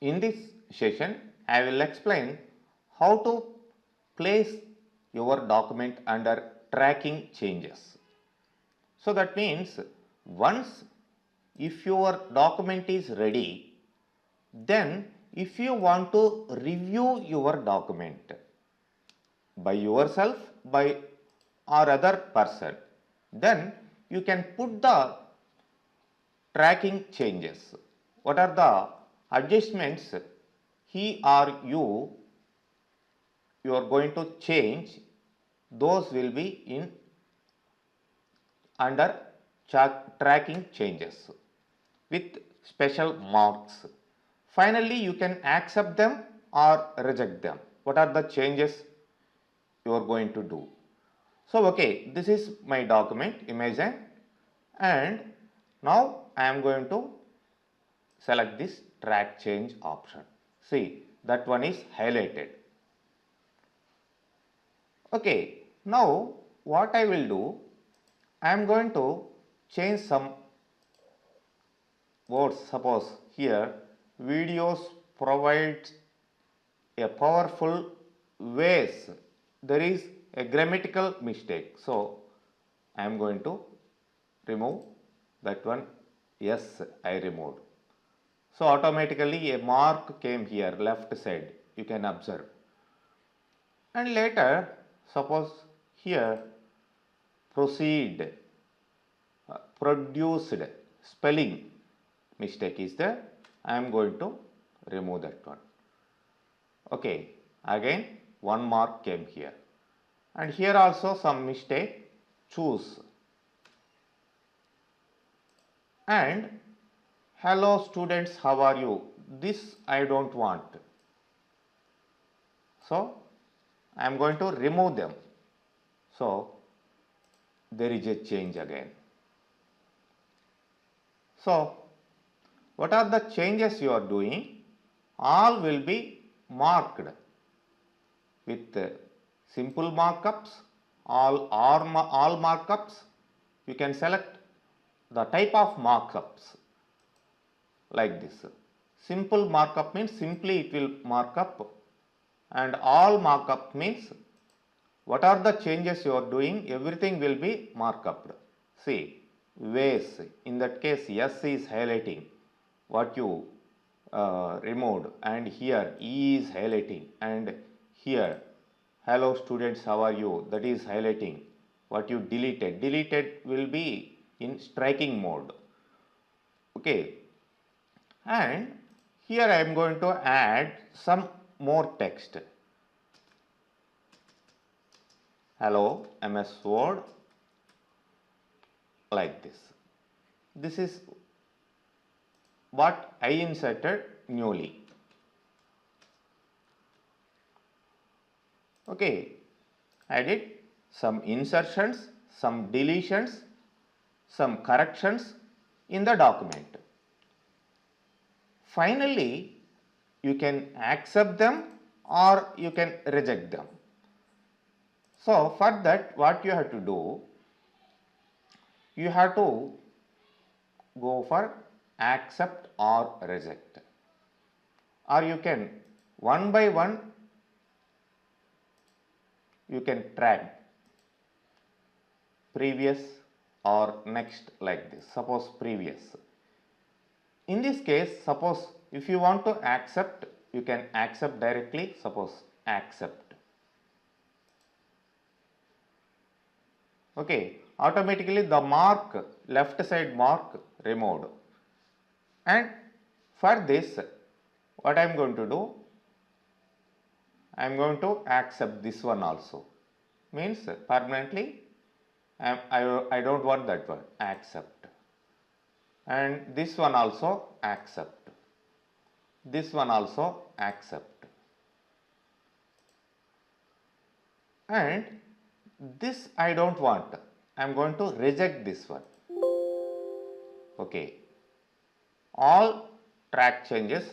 In this session, I will explain how to place your document under tracking changes. So that means once if your document is ready, then if you want to review your document by yourself, by or other person, then you can put the tracking changes. What are the adjustments he or you are going to change? Those will be in under tracking changes with special marks. Finally, you can accept them or reject them. What are the changes you are going to do? So, okay, this is my document, imagine, and now I am going to select this track change option. See, that one is highlighted. Okay, now what I will do, I am going to change some words. Suppose here videos provides a powerful ways. There is a grammatical mistake. So I am going to remove that one. Yes, I removed. So automatically a mark came here left side, you can observe. And later suppose here proceed, produced, spelling mistake is there, I am going to remove that one. Okay, again one mark came here, and here also some mistake, choose, and hello students, how are you, this I don't want, so I am going to remove them. So there is a change again. So what are the changes you are doing? All will be marked with simple markups, all markups. You can select the type of markups like this. Simple markup means simply it will mark up, and all markup means what are the changes you are doing, everything will be markup. See, ways, in that case yes is highlighting what you removed, and here E is highlighting, and here hello students, how are you, that is highlighting what you deleted. Deleted will be in striking mode. Okay, and here I am going to add some more text. Hello MS Word, like this. This is what I inserted newly. Okay, I did some insertions, some deletions, some corrections in the document. Finally, you can accept them or you can reject them. So for that, what you have to do, you have to go for accept or reject, or you can one by one you can track previous or next like this. Suppose previous. In this case, suppose if you want to accept, you can accept directly. Suppose accept. Okay, automatically the mark, left side mark removed. And for this, what I am going to do, I am going to accept this one also. Means permanently I don't want that one, accept. And this one also accept. This one also accept. And this I don't want, I am going to reject this one. Okay, all track changes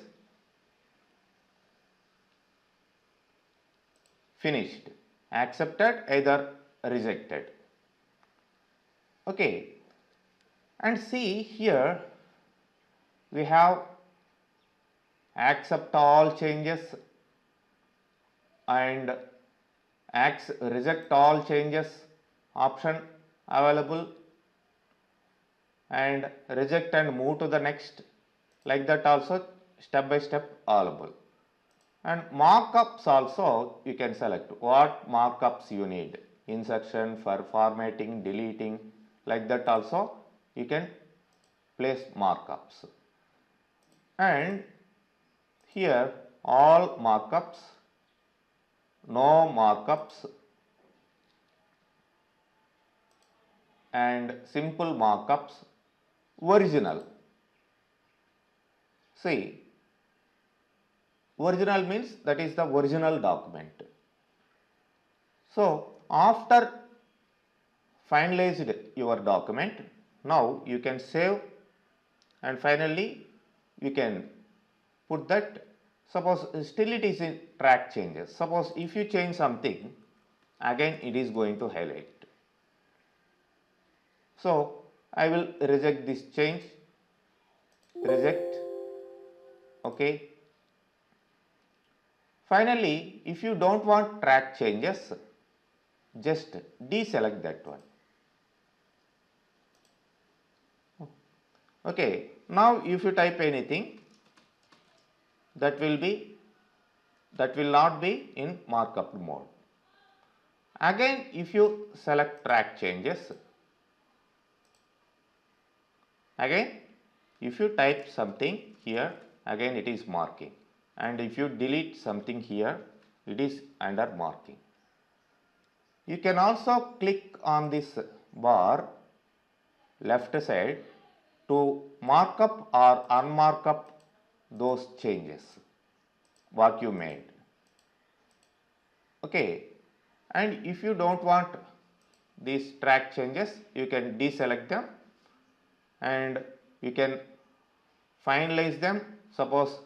finished, accepted, either rejected. Okay, and see here we have accept all changes and reject all changes option available, and reject and move to the next, like that also step by step available. And markups also you can select what markups you need, insertion, for formatting, deleting, like that also you can place markups. And here all markups, no markups, and simple markups, original. See, original means that is the original document. So after finalized your document, now you can save, and finally you can put that. Suppose still it is in track changes. Suppose if you change something, again it is going to highlight. So I will reject this change, reject, okay. Finally, if you don't want track changes, just deselect that one. Okay, now if you type anything, that will not be in markup mode. Again, if you select track changes, again if you type something here, again it is marking, and if you delete something here, it is under marking. You can also click on this bar left side to mark up or unmark up those changes what you made. Okay, and if you don't want these track changes, you can deselect them and you can finalize them. Suppose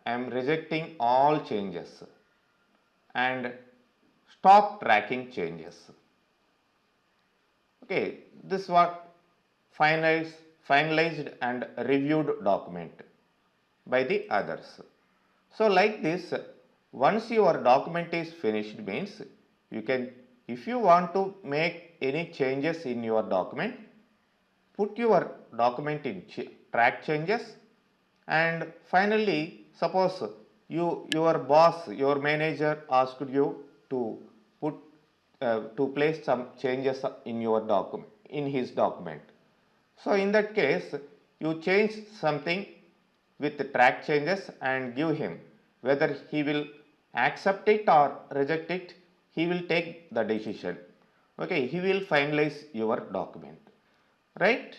I am rejecting all changes and stop tracking changes. Okay, this what finalized and reviewed document by the others. So like this, once your document is finished means you can, if you want to make any changes in your document, put your document in track changes, and finally suppose your boss, your manager asked you to put to place some changes in your document, in his document. So in that case, you change something with the track changes and give him, whether he will accept it or reject it, he will take the decision. Okay, he will finalize your document, right?